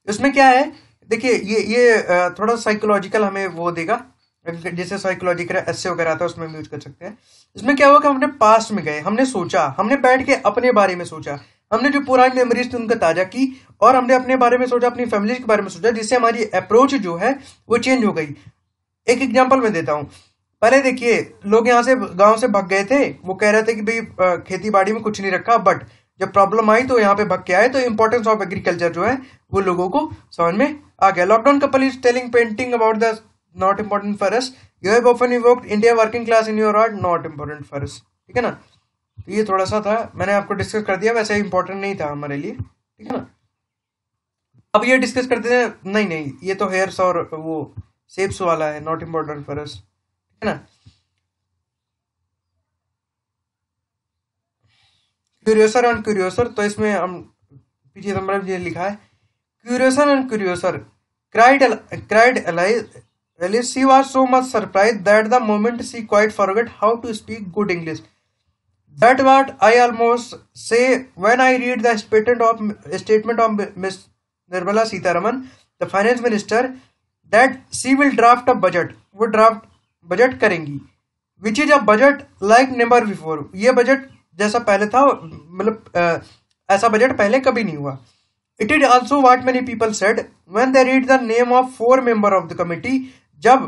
इसमें क्या है, देखिए ये थोड़ा साइकोलॉजिकल हमें वो देगा, जैसे साइकोलॉजिकल एस्से वगैरह आता है उसमें हम यूज कर सकते हैं। इसमें क्या हुआ कि हमने पास्ट में गए, हमने सोचा, हमने बैठ के अपने बारे में सोचा, हमने जो पुरानी मेमोरीज थी उनको ताजा की और हमने अपने बारे में सोचा, अपनी फैमिली के बारे में सोचा, जिससे हमारी अप्रोच जो है वो चेंज हो गई। एक एग्जांपल मैं देता हूँ। पहले देखिए, लोग यहाँ से गांव से भाग गए थे, वो कह रहे थे कि भाई खेती बाड़ी में कुछ नहीं रखा, बट जब प्रॉब्लम आई तो यहाँ पे भाग के आए, तो इंपॉर्टेंस ऑफ एग्रीकल्चर जो है वो लोगों को समझ में आ गया। Lockdown couple is telling painting about the not important for us, you have often evoked India working class in your art, not important for us. ठीक है ना, तो ये थोड़ा सा था, मैंने आपको डिस्कस कर दिया, वैसे इंपॉर्टेंट नहीं था हमारे लिए। ठीक है ना, अब ये डिस्कस करते हैं, नहीं ये तो हेयर्स और वो सेप्स वाला है, नॉट इम्पोर्टेंट फॉर अस। ठीक है ना, क्यूरियोसर एंड क्यूरियोसर, तो इसमें हम पीछे नंबर ये लिखा है, क्यूरियोसर and क्यूरियोसर cried Alice. She was so much surprised that the moment she quite forgot how to speak good English. That what I almost say when I read the statement of Miss Nirmala Sitharaman, the finance minister, that she will draft a budget. वो draft budget करेंगी, which is a budget like never before. ये budget जैसा पहले था, मतलब ऐसा budget पहले कभी नहीं हुआ। It is also what many people said when they read the name of 4 members of the committee. जब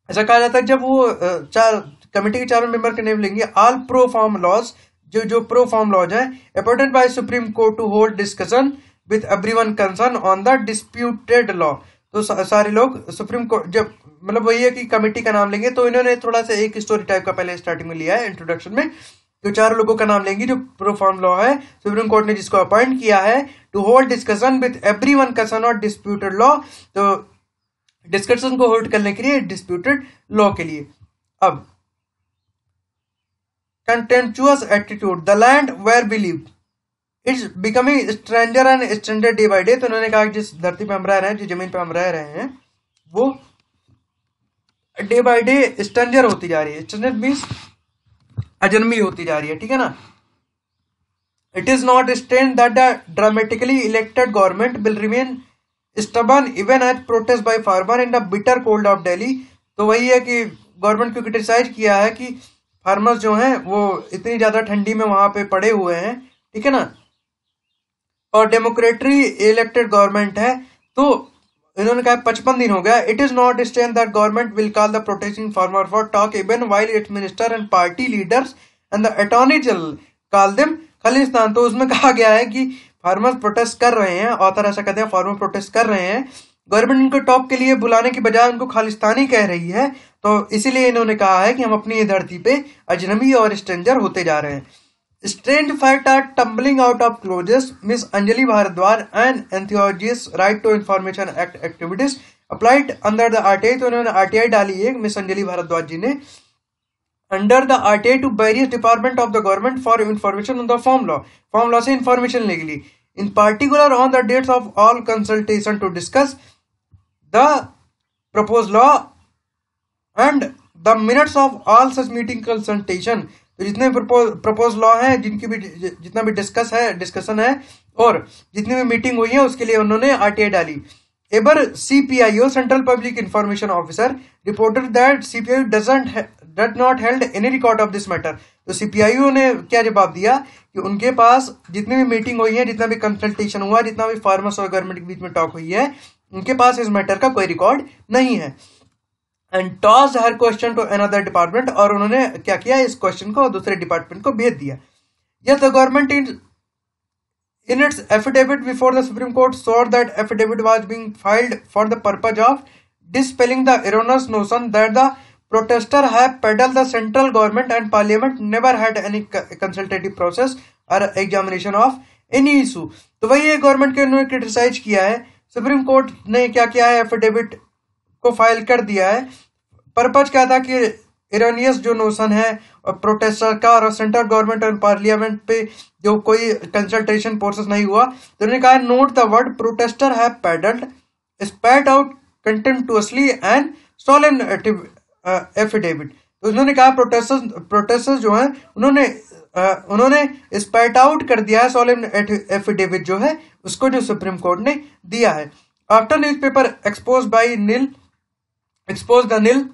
ऐसा कहा जाता है, जब वो चार कमेटी के 4 मेंबर के नेम लेंगे, ऑल प्रो फॉर्म लॉज, जो प्रो फॉर्म लॉज है, appointed by Supreme Court to hold discussion with everyone concern on the disputed law. तो सारे लोग सुप्रीम कोर्ट, जब मतलब वही है कि कमेटी का नाम लेंगे, तो इन्होंने थोड़ा सा एक स्टोरी टाइप का पहले स्टार्टिंग में लिया है इंट्रोडक्शन में, तो 4 लोगों का नाम लेंगे जो प्रो फॉर्म लॉ है, सुप्रीम कोर्ट ने जिसको अपॉइंट किया है to hold discussion with everyone concern on disputed law, तो डिस्कशन को होल्ड करने के लिए डिस्प्यूटेड लॉ के लिए। अब contemptuous attitude, the land where we live it's becoming stranger and stranger day by day. तो उन्होंने कहा जिस धरती पे हम रह रहे हैं, जिस जमीन पे हम रह रहे हैं, वो डे बाय डे स्ट्रेंजर होती जा रही है। स्ट्रेंजर मीन्स अजन्मी होती जा रही है। ठीक है ना, it is not strange that the dramatically elected government will remain stubborn even as protest by farmer in the bitter cold of Delhi. तो वही है कि गवर्नमेंट को क्रिटिसाइज किया है कि फार्मर्स जो हैं वो इतनी ज्यादा ठंडी में वहां पे पड़े हुए हैं। ठीक है ना, और डेमोक्रेटरी इलेक्टेड गवर्नमेंट है, तो इन्होंने कहा 55 दिन हो गया। It is not strange that government will call the protesting farmer for talk even while its minister and party leaders and the attorney general call them Khalistan. तो उसमें कहा गया है कि फार्मर्स प्रोटेस्ट कर रहे हैं, ऑथर ऐसा कहते हैं, फार्मर प्रोटेस्ट कर रहे हैं, गवर्नमेंट इनको टॉक के लिए बुलाने की बजाय उनको खालिस्तानी कह रही है, तो इसीलिए इन्होंने कहा है कि हम अपनी धरती पे अजनबी और स्ट्रेंजर होते जा रहे हैं। Strange facts are tumbling out of closets. Miss Anjali Bharadwaj and enthusiasts Right to Information Act activities applied under the RTI. तो उन्होंने RTI डाली है मिस अंजलि भारद्वाज जी ने, under the RTI to various department of the government for information on the farm law. farm law से information लेने के लिए, in particular on the dates of all consultation to discuss the proposed law and the minutes of all such meeting consultation. तो जितने propose law है, जिनकी भी जितना भी डिस्कशन है और जितनी भी मीटिंग हुई है, उसके लिए उन्होंने आरटीआई डाली। एबर CPIO central public information officer reported that CPIO does not held any record of this matter. तो सीपीआईओ ने क्या जवाब दिया कि उनके पास जितनी भी मीटिंग हुई है, जितना भी कंसल्टेशन हुआ, जितना भी फार्मर्स और गवर्नमेंट के बीच में टॉक हुई है, उनके पास इस मैटर का कोई रिकॉर्ड नहीं है। And tossed her question to another department, और उन्होंने क्या किया, इस क्वेश्चन को दूसरे डिपार्टमेंट को भेज दिया। Yes, the government in its affidavit before the supreme court showed that affidavit was being filed for the purpose of dispelling the erroneous notion that the protester have peddled the central government and parliament never had any consultative process और examination of any issue. तो वही है, government के उन्होंने criticise किया है। Supreme Court ने क्या किया है, एफिडेविट को फाइल कर दिया है। पर्पज क्या था कि इरानियस जो नोशन है और प्रोटेस्टर का और सेंट्रल गवर्नमेंट और पार्लियामेंट पे जो कोई कंसल्टेशन प्रोसेस नहीं हुआ, तो उन्होंने कहा note the word protester have peddled spat out contemptuously and solemn affidavit. तो उन्होंने कहा प्रोटेस्टर्स जो है उन्होंने स्पैट आउट कर दिया है सोलेम एफिडेविट जो है उसको, जो सुप्रीम कोर्ट ने दिया है। After newspaper expose the nil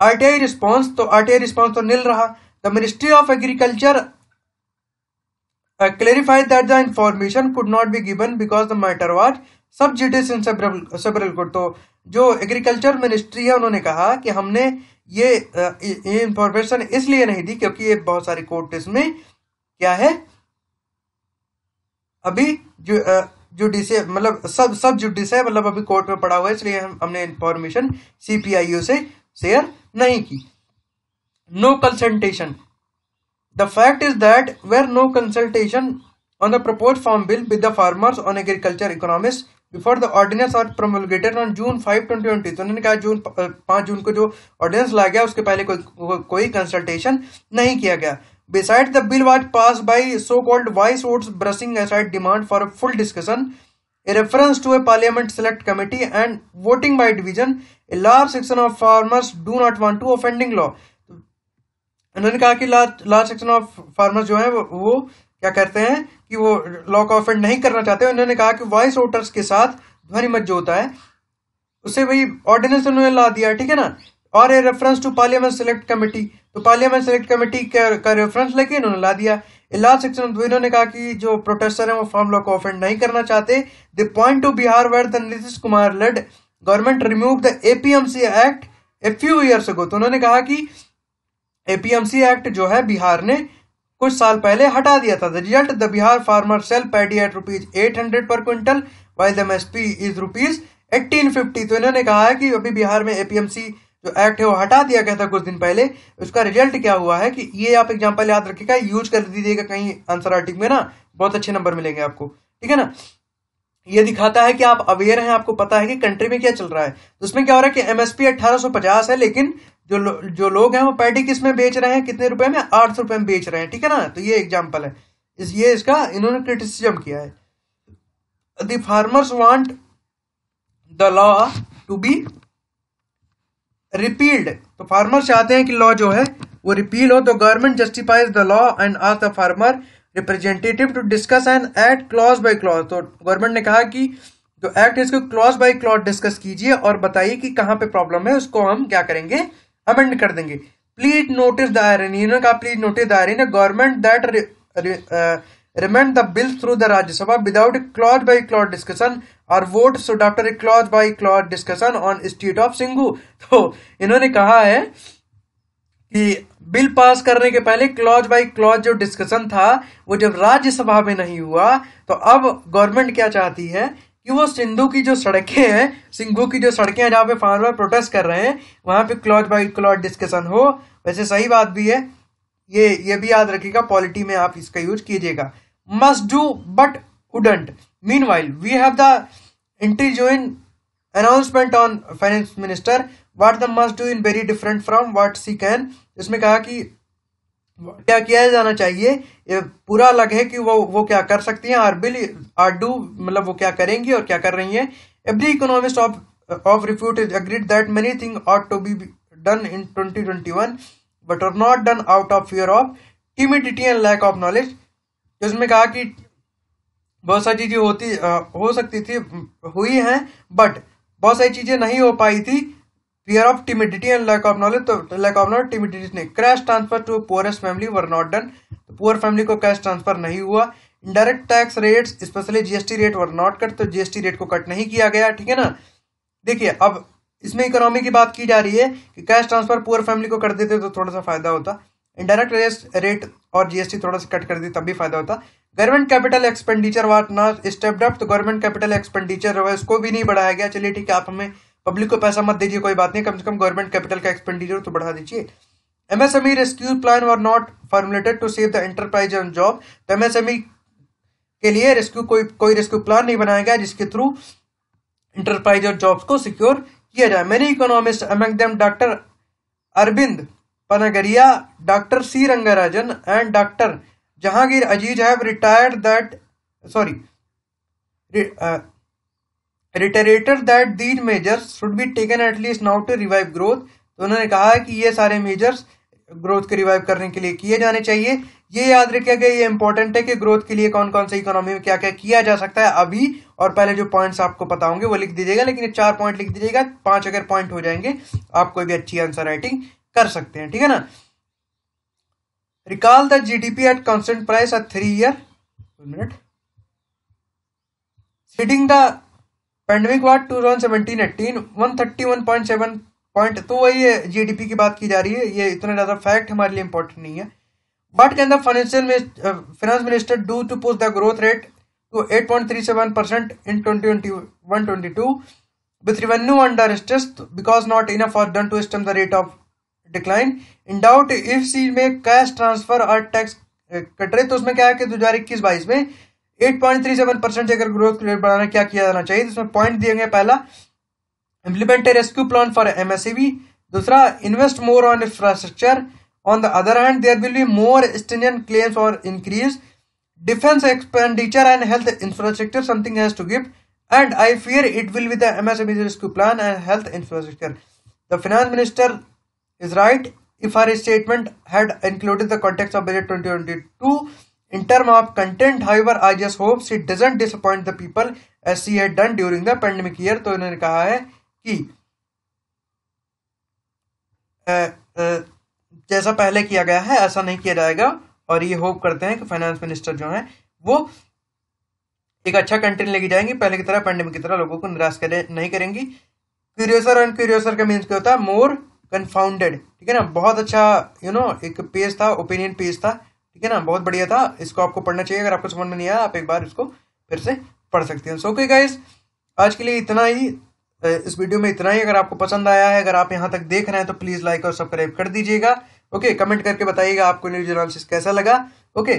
RTI response, तो आरटीआई रिस्पॉन्स तो नील रहा। The Ministry of Agriculture clarified that the information could not be given because the matter was sub judice in several court. तो जो agriculture ministry है उन्होंने कहा कि हमने ये इंफॉर्मेशन इसलिए नहीं दी क्योंकि ये बहुत सारी कोर्ट इसमें क्या है अभी जुडिशियल मतलब सब जुडिस है, मतलब अभी कोर्ट में पड़ा हुआ है, इसलिए हमने इंफॉर्मेशन सीपीआईओ से शेयर नहीं की। No consultation. The fact is that were no consultation on the proposed farm bill with the farmers on agriculture economists before the ordinance are promulgated on June 5, 2020। तो उन्होंने कहा 5 जून को जो ऑर्डिनेंस लाया गया उसके पहले कोई कंसल्टेशन नहीं किया गया। Besides, the bill was passed by so-called wise votes brushing aside demand for a full discussion, a reference to a parliament select committee and voting by division. A large section of farmers do not want to offending law। उन्होंने कहा कि large section of farmers जो है वो क्या करते हैं कि वो लॉ को ऑफेंड नहीं करना चाहते। उन्होंने कहा कि वॉइस वोटर्स के साथ ध्वनि मत जो होता है उससे वही ऑर्डिनेंस उन्होंने ला दिया, ठीक है ना। और a reference to parliament select committee, तो पार्लियामेंट सेलेक्ट कमेटी का रेफरेंस लेके इन्होंने ला दिया। लास्ट सेक्शन इन्होंने कहा कि जो प्रोटेस्टर है वो फार्म लॉ को ऑफेंड नहीं करना चाहते। The point to Bihar where the Nitish Kumar led government remove the APMC act a few years ago. तो उन्होंने कहा कि एपीएमसी एक्ट जो है बिहार ने कुछ साल पहले हटा दिया था। The result, the Bihar farmer sell paddy at ₹800 per quintal while the MSP is ₹1850। तो इन्होंने कहा है कि अभी बिहार में एपीएमसी जो एक्ट है वो हटा दिया गया था कुछ दिन पहले। उसका रिजल्ट क्या हुआ है कि ये आप एग्जांपल याद रखिएगा, यूज कर दीजिएगा कहीं आंसर राइटिंग में ना, बहुत अच्छे नंबर मिलेंगे आपको, ठीक है ना। ये दिखाता है कि आप अवेयर हैं, आपको पता है कि कंट्री में क्या चल रहा है। तो उसमें क्या हो रहा है कि एमएसपी 1850 है, लेकिन जो लोग हैं वो पैडी किस में बेच रहे हैं, कितने रुपए में, 800 रुपए में बेच रहे हैं, ठीक है ना। तो ये एग्जांपल है, ये इसका इन्होंने क्रिटिसिज्म किया है। The farmers want the law to be repealed. तो फार्मर चाहते हैं कि लॉ जो है वो रिपील हो। तो government justifies the law and ask the farmer representative to discuss and act clause by clause. तो गवर्नमेंट ने कहा कि जो एक्ट है इसको क्लॉज बाय क्लॉज डिस्कस कीजिए और बताइए कि कहां पे प्रॉब्लम है, उसको हम क्या करेंगे, अमेंड कर देंगे। प्लीज नोटिस द आयरनी, इन्होंने कहा please notice the irony government that rammed the bill through the Rajya Sabha without clause by clause discussion और vote should after a clause by clause discussion on state of Singhu. तो इन्होंने कहा है कि bill pass करने के पहले क्लॉज बाय क्लॉज जो डिस्कशन था वो जब राज्यसभा में नहीं हुआ, तो अब गवर्नमेंट क्या चाहती है कि वो सिंधु की जो सड़कें हैं, सिंघू की जो सड़कें हैं जहां पे फार्मर प्रोटेस्ट कर रहे हैं, वहां पे क्लॉज बाय क्लॉज डिस्कशन हो। वैसे सही बात भी है, ये भी याद रखिएगा, पॉलिटी में आप इसका यूज कीजिएगा। Must do but wouldn't. Meanwhile we have the इंटीजोइन announcement on finance minister what the must do in very different from what see can. इसमें कहा कि क्या किया जाना चाहिए, ये पूरा अलग है कि वो क्या कर सकती हैं, आर बिल आर डू मतलब वो क्या करेंगी और क्या कर रही हैं। Every economist of repute is agreed that many thing ought to be done in 2021 but are not done out of fear of timidity and lack of knowledge. उसमें कहा कि बहुत सारी चीजें हो सकती थी, हुई हैं, बट बहुत सारी चीजें नहीं हो पाई थी, fear of timidity and lack of knowledge। तो lack of knowledge, timidity ने cash transfer to poorest family were not done। तो poor family को cash transfer नहीं हुआ। indirect tax rates especially GST rate were not cut। तो GST rate को cut नहीं किया गया, ठीक है ना। देखिए अब इसमें इकोनॉमी की बात की जा रही है कि कैश ट्रांसफर पुअर फैमिली को कर देते तो थोड़ा सा फायदा होता, इंडायरेक्ट रेट और जीएसटी थोड़ा सा कट कर दी तब भी फायदा होता। Government capital expenditure watt not stepped up. तो गवर्नमेंट कैपिटल एक्सपेंडिचर है इसको भी नहीं बढ़ाया गया। चलिए ठीक है, आप हमें पब्लिक को पैसा मत दीजिए, कोई बात नहीं, कम से कम गवर्नमेंट कैपिटल का एक्सपेंडिचर तो बढ़ा दीजिए। MSME rescue plan were not formulated to save the enterprise and job. तो एमएसएमई के लिए कोई रेस्क्यू प्लान नहीं बनाया गया जिसके थ्रू एंटरप्राइज और जॉब्स को सिक्योर किया जाए। Many economist among them doctor Arvind Panagariya, doctor C Rangarajan and doctor Jahangir Aziz have reiterated that these measures should be taken at least now to revive growth। तो उन्होंने कहा है कि ये सारे मेजर्स ग्रोथ को रिवाइव करने के लिए किए जाने चाहिए। ये याद रखिएगा, ये इंपॉर्टेंट है कि ग्रोथ के लिए कौन कौन सी इकोनॉमी में क्या क्या किया जा सकता है अभी, और पहले जो पॉइंट्स आपको पता होंगे वो लिख दीजिएगा, लेकिन ये 4 पॉइंट लिख दीजिएगा, 5 अगर पॉइंट हो जाएंगे आप कोई भी अच्छी आंसर राइटिंग कर सकते हैं, ठीक है ना। Recall the GDP at constant price at 3 year. Seeding the pandemic was 2017-18 131.7 point, तो वही जीडीपी की बात की जा रही है, ये इतना ज्यादा फैक्ट हमारे लिए इंपॉर्टेंट नहीं है. But can the finance minister do to push the growth rate to 8.37% in 2021-22 with revenue under stress because not enough was done to stem the rate of decline. In doubt if she make cash transfer or tax cut रहे, तो उसमें क्या है कि 2021-22 में 8.37% अगर growth rate बढ़ाना क्या किया जाना चाहिए. तो उसमें पॉइंट दिए गए, पहला implement a rescue plan for MSME, दूसरा invest more on infrastructure. On the other hand there will be more stringent claims और increase defense expenditure and health infrastructure. Something has to give, and I fear it will be the MSME rescue plan and health infrastructure. The finance minister is right if her statement had included the context of budget 2022 in terms of content. However, I just hope she doesn't disappoint the people as she had done during the pandemic year. तो इन्होंने कहा है कि जैसा पहले किया गया है ऐसा नहीं किया जाएगा, और ये होप करते हैं कि फाइनेंस मिनिस्टर जो है वो एक अच्छा कंटेंट लेके जाएंगे, पहले की तरह पेंडेमिक की तरह लोगों को निराश नहीं करेंगी. क्यूरियसर एंड क्यूरियसर का मीन्स क्या होता है? मोर कंफाउंडेड. ठीक है ना, बहुत अच्छा एक पेज था, ओपिनियन पेज था. ठीक है ना, बहुत बढ़िया था, इसको आपको पढ़ना चाहिए. अगर आपको समझ में नहीं आया आप एक बार इसको फिर से पढ़ सकते हैं. सो ओके गाइज, आज के लिए इतना ही, इस वीडियो में इतना ही. अगर आपको पसंद आया है, अगर आप यहाँ तक देख रहे हैं तो प्लीज लाइक और सब्सक्राइब कर दीजिएगा. ओके, कमेंट करके बताइएगा आपको न्यूज एनालिसिस कैसा लगा. Okay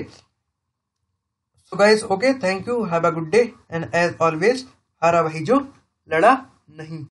so guys, okay, thank you, have a good day, and as always हारा वही जो लड़ा नहीं.